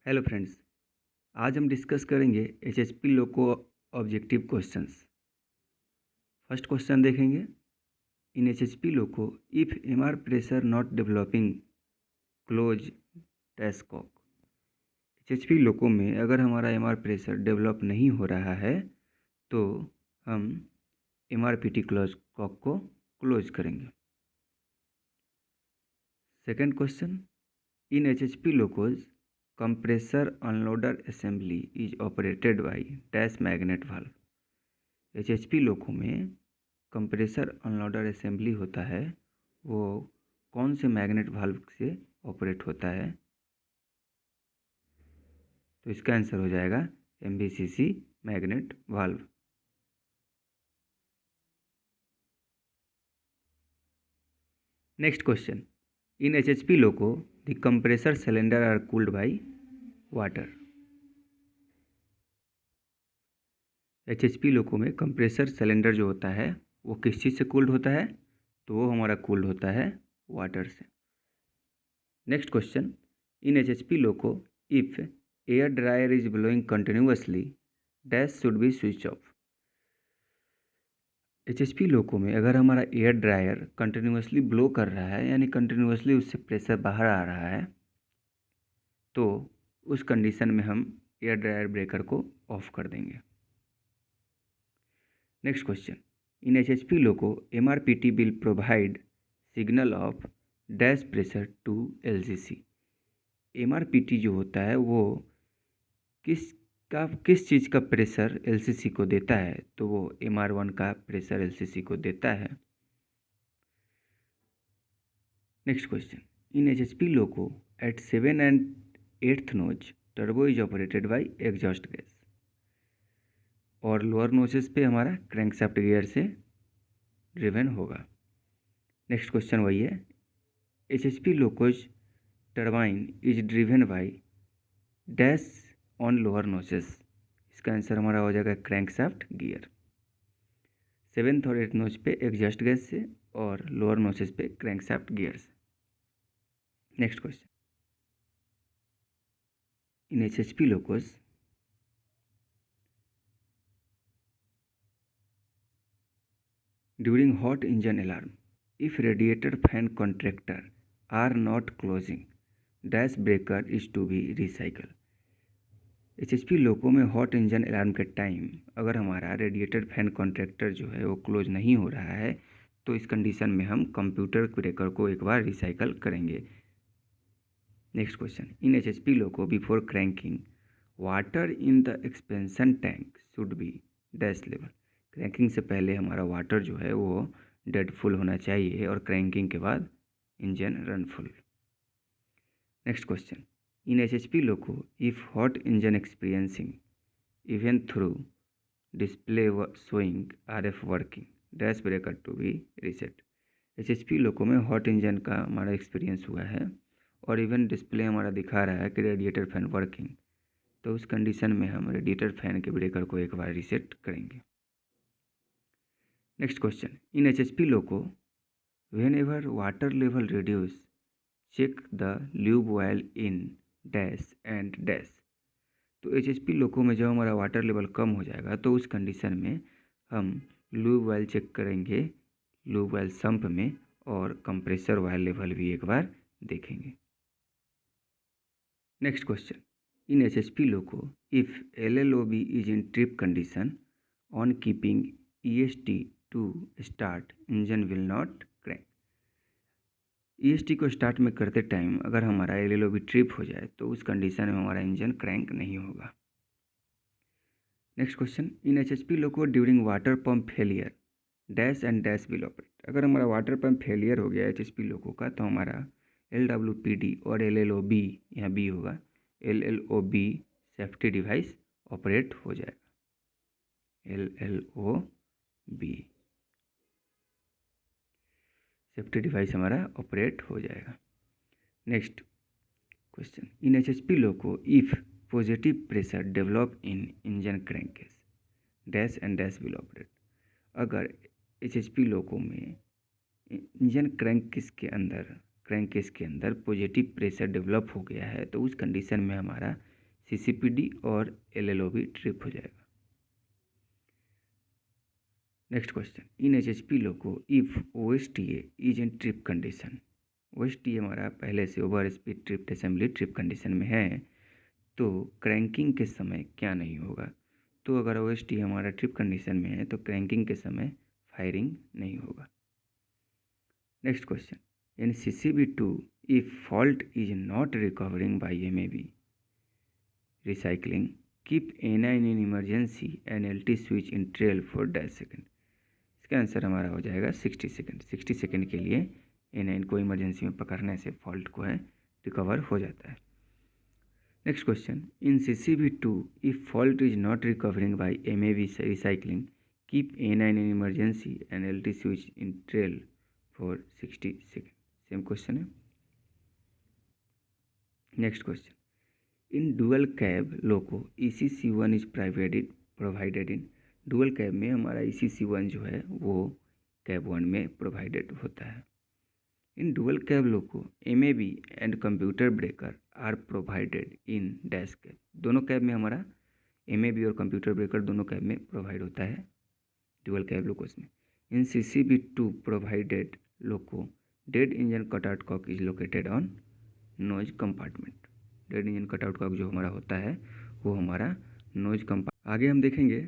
Hello friends, आज हम discuss करेंगे HHP loco objective questions. First question देखेंगे। In HHP loco if MR pressure not developing close dash cock. HHP loco में अगर हमारा एमआर प्रेशर डेवलप नहीं हो रहा है तो हम एमआरपीटी क्लोज कॉक को क्लोज करेंगे। Second question, in HHP locos compressor unloader assembly is operated by dash magnet valve। HHP loco में कंप्रेसर अनलोडर असेंबली होता है, वो कौन से मैग्नेट वाल्व से ऑपरेट होता है? तो इसका आंसर हो जाएगा MVCC magnet valve. Next question, in HHP loco the compressor cylinder are cooled by water. HHP loco में कंप्रेसर सिलेंडर जो होता है वो किस चीज़ से कूल्ड होता है? तो वो हमारा कूल्ड होता है वाटर से। Next question, in HHP loco if air dryer is blowing continuously dash should be switch off. HHP loco में अगर हमारा एयर ड्रायर कंटिन्यूअसली ब्लो कर रहा है, यानी कंटिन्यूअसली उससे प्रेशर बाहर आ रहा है, तो उस कंडीशन में हम एयर ड्रायर ब्रेकर को ऑफ कर देंगे। Next question, in HHP loco MRPT will provide signal off dash pressure to LCC. MRPT जो होता है वो किस चीज़ का प्रेशर एलसीसी को देता है? तो वो MR1 का प्रेशर एलसीसी को देता है। Next question, in HHP loco at 7 and 8th notch turbo is operated by exhaust gas, और लोअर नोचेस पे हमारा क्रैंकशाफ्ट गियर से ड्रिवन होगा। नेक्स्ट क्वेश्चन वही है, HHP locos turbine is driven by dash on lower notches. इसका answer हमारा हो जाएगा क्रैंकशाफ्ट गियर। 7th और 8th नोच पे एग्जॉस्ट गैस से और लोअर नोचेस पे क्रैंकशाफ्ट गियर से। Next question, in HHP locos during hot engine alarm if radiator fan contractor are not closing dash breaker is to be recycle. HHP loco में hot engine alarm के time अगर हमारा radiator fan contractor जो है वो close नहीं हो रहा है तो इस कंडीशन में हम कंप्यूटर ब्रेकर को एक बार रिसाइकल करेंगे। Next question, in HHP loco before cranking water in the expansion tank should be dash level. Cranking से पहले हमारा वाटर जो है वो डेड फुल होना चाहिए और क्रैंकिंग के बाद engine run full. Next question, in HHP loco if hot engine experiencing even through display showing RF working dash breaker to be reset. HHP loco में हॉट इंजन का हमारा एक्सपीरियंस हुआ है और इवन डिस्प्ले हमारा दिखा रहा है कि रेडिएटर फैन वर्किंग, तो उस कंडीशन में हम रेडिएटर फैन के ब्रेकर को एक बार रीसेट करेंगे। Next question, in HHP loco whenever water level reduce check the lube oil in dash and dash. तो एचएचपी लोको में जब हमारा वाटर लेवल कम हो जाएगा तो उस कंडीशन में हम ल्यूब ऑयल चेक करेंगे, ल्यूब ऑयल सम्प में, और कंप्रेसर ऑयल लेवल भी एक बार देखेंगे। Next question, in HHP loco if LLOB is in trip condition on keeping EST to start engine will not crank. EST को स्टार्ट में करते टाइम अगर हमारा LLOB ट्रिप हो जाए तो उस कंडीशन में हमारा इंजन क्रैंक नहीं होगा। Next question, in HHP loco during water pump failure dash and dash will operate. अगर हमारा वाटर पंप फेलियर हो गया एचएचपी लोको का तो हमारा LWPD और LLOB, यहाँ B होगा, LLOB सेफ्टी डिवाइस ऑपरेट हो जाएगा। LLOB सेफ्टी डिवाइस हमारा ऑपरेट हो जाएगा। Next question, in HHP loco if positive pressure develop in engine crankcase dash and dash will operate. अगर एचएचपी लोको में इंजन क्रैंकेस के अंदर पॉजिटिव प्रेशर डेवलप हो गया है तो उस कंडीशन में हमारा CCPD और LLOB ट्रिप हो जाएगा। Next question, in HHP loco if OSTA is in trip condition. OSTA हमारा पहले से over speed trip assembly trip condition में है, तो क्रैंकिंग के समय क्या नहीं होगा। तो अगर OSTA हमारा ट्रिप कंडीशन में है तो क्रैंकिंग के समय फायरिंग नहीं होगा। Next question, in CCB2 if fault is not recovering by MAB recycling keep A9 in emergency and LT switch in trail for dash second. इसका आंसर हमारा हो जाएगा 60 सेकेंड। 60 सेकेंड के लिए A9 को इमरजेंसी में पकड़ने से फॉल्ट को है रिकवर हो जाता है। Next question, in CCB2 if fault is not recovering by MAB recycling keep A9 in emergency and LT switch in trail for 60 second. Same question है। Next question, in dual cab loco ECC1 is provided in. Dual cab में हमारा ECC1 जो है वो cab 1 में provided होता है। In dual cab loco MAB and computer breaker are provided in dash cab. दोनों कैब में हमारा MAB और कंप्यूटर ब्रेकर दोनों कैब में प्रोवाइड होता है डुअल कैब लोकोस में। In CCB2 provided loco dead engine cutout cock is located on nose compartment. Dead engine cutout cock जो हमारा होता है वो हमारा नोज कंपार्टमेंट। आगे हम देखेंगे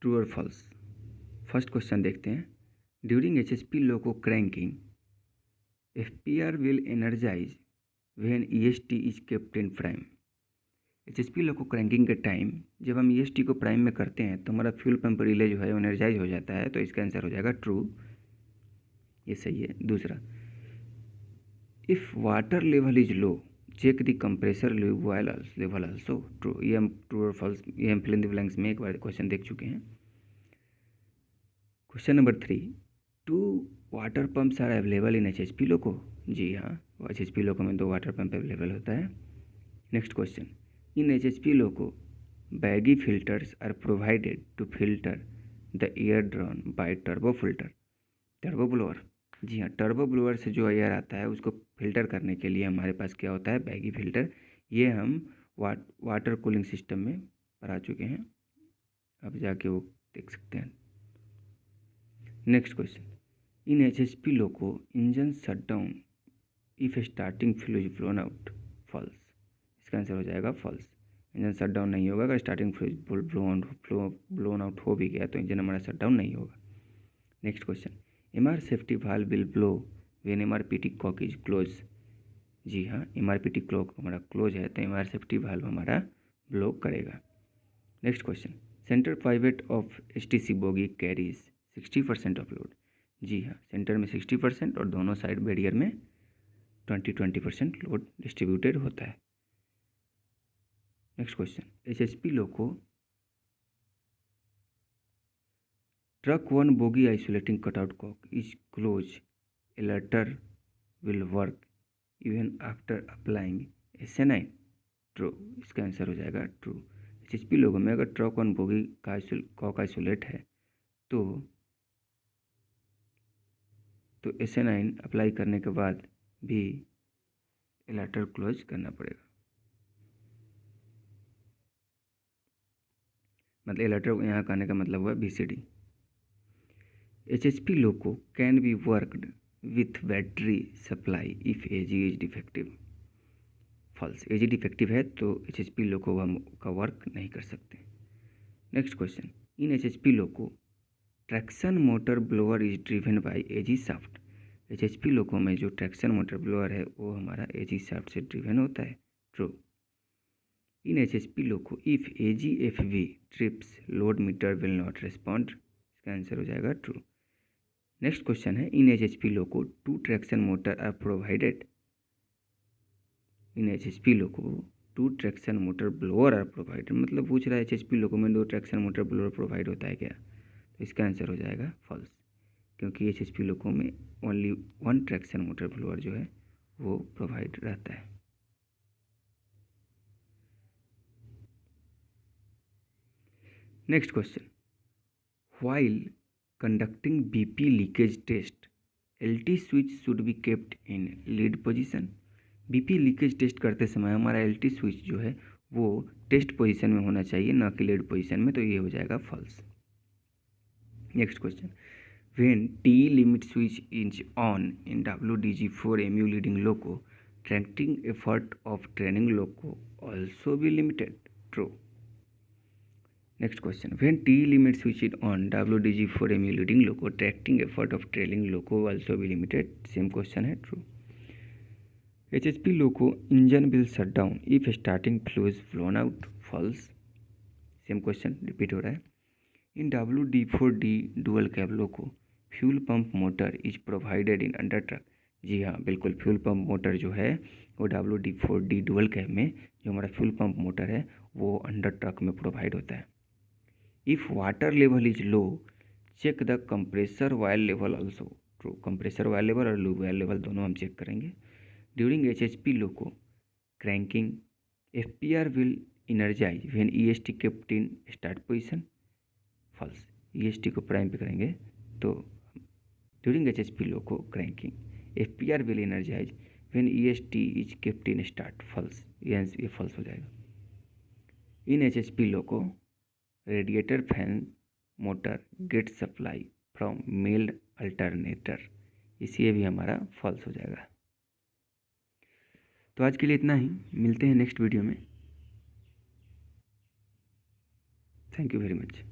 ट्रू और फॉल्स। फर्स्ट क्वेश्चन देखते हैं, during HHP loco cranking FPR will energize when EST is kept in prime. HHP loco cranking के टाइम जब हम EST को प्राइम में करते हैं तो हमारा फ्यूल पंप रिले जो है एनर्जाइज हो जाता है, तो इसका आंसर हो जाएगा ट्रू, ये सही है। दूसरा, if water level is low check the compressor level also. True, ये हम ट्रू और फॉल्स ये हम फिल इन द ब्लैंक्स में एक बार क्वेश्चन देख चुके हैं। Question number 3, 2 water pumps are available in HHP loco. जी हाँ, HHP लोको में 2 वाटर पंप अवेलेबल होता है। Next question, in HHP loco baggy filters are provided to filter the air drawn by turbo filter turbo blower. जी हाँ, turbo blower से जो air आता है उसको फिल्टर करने के लिए हमारे पास क्या होता है, बैगी फिल्टर। ये हम वाटर कूलिंग सिस्टम में पढ़ा चुके हैं, अब जाके वो देख सकते हैं। Next question, in HHP loco engine shut down if starting fuel is blown out. False, इसका आंसर हो जाएगा फॉल्स। इंजन शट डाउन नहीं होगा। अगर स्टार्टिंग फ्यूल ब्लोन आउट हो भी गया तो इंजन हमारा शट डाउन नहीं होगा। Next question, MR safety valve will blow when MRPT cock is close. जी हाँ, MRPT कॉक हमारा क्लोज है तो MR सेफ्टी वाल्व हमारा ब्लो करेगा। Next question, centre pivot of STC bogie carries 60% of load. जी हाँ, सेंटर में 60% और दोनों साइड बैरियर में 20% लोड डिस्ट्रीब्यूटेड होता है। Next question, HHP loco truck 1 bogie isolating cutout cock is close alerter will work even after applying SN9। True, इसका answer हो जाएगा ट्रू। HHP लोगों में अगर ट्रक 1 बोगी का कॉक आइसोलेट है तो SN9 अप्लाई करने के बाद भी एलर्टर क्लोज करना पड़ेगा। मतलब एलर्टर यहाँ करने का मतलब हुआ BCD। HHP loco can be worked with battery supply if AG is defective. False, AG defective है तो HHP लोको का वर्क नहीं कर सकते। Next question, in HHP loco traction motor blower is driven by AG shaft. HHP loco में जो traction motor blower है वो हमारा AG शाफ्ट से ड्रिवन होता है। True. In HHP loco if AGFV trips load meter will not respond. इसका answer हो जाएगा ट्रू। नेक्स्ट क्वेश्चन है, in HHP loco 2 traction motor are provided. In HHP loco 2 traction motor blower are provided, मतलब पूछ रहा है HHP loco में 2 traction motor blower provide होता है क्या, तो इसका आंसर हो जाएगा फॉल्स, क्योंकि HHP लोको में ओनली 1 ट्रैक्शन मोटर ब्लोअर जो है वो प्रोवाइड रहता है। Next question, while conducting BP leakage test LT switch should be kept in lead position। BP leakage test करते समय हमारा LT स्विच जो है वो टेस्ट पोजीशन में होना चाहिए, ना कि लीड पोजीशन में, तो ये हो जाएगा false. Next question, when T limit switch is on in WDG4MU leading loco, tracting effort of training loco also be limited, true. Next question, when T limit switch is on WDG4MU leading loco, tracting effort of training loco also be limited, same question है, true. HHP loco engine will shut down if starting fluid is blown out, false। Same question repeat हो रहा है। In WD4D dual cab loco fuel pump motor is provided in under truck. जी हाँ, बिल्कुल, fuel pump motor जो है वो WD4D dual cab में जो हमारा फ्यूल पंप मोटर है वो अंडर ट्रक में प्रोवाइड होता है। If water level is low, check the compressor wire level also, true. Compressor wire level और लूब वायर लेवल दोनों हम चेक करेंगे। During HHP loco cranking, FPR will energize when EST kept in start position, false। EST को prime पे करेंगे तो during HHP loco cranking, FPR will energize when EST is kept in start, false। ये false हो जाएगा। In HHP loco, radiator fan motor gets supply from male alternator, इसलिए भी हमारा false हो जाएगा। तो आज के लिए इतना ही, मिलते हैं नेक्स्ट वीडियो में। Thank you very much.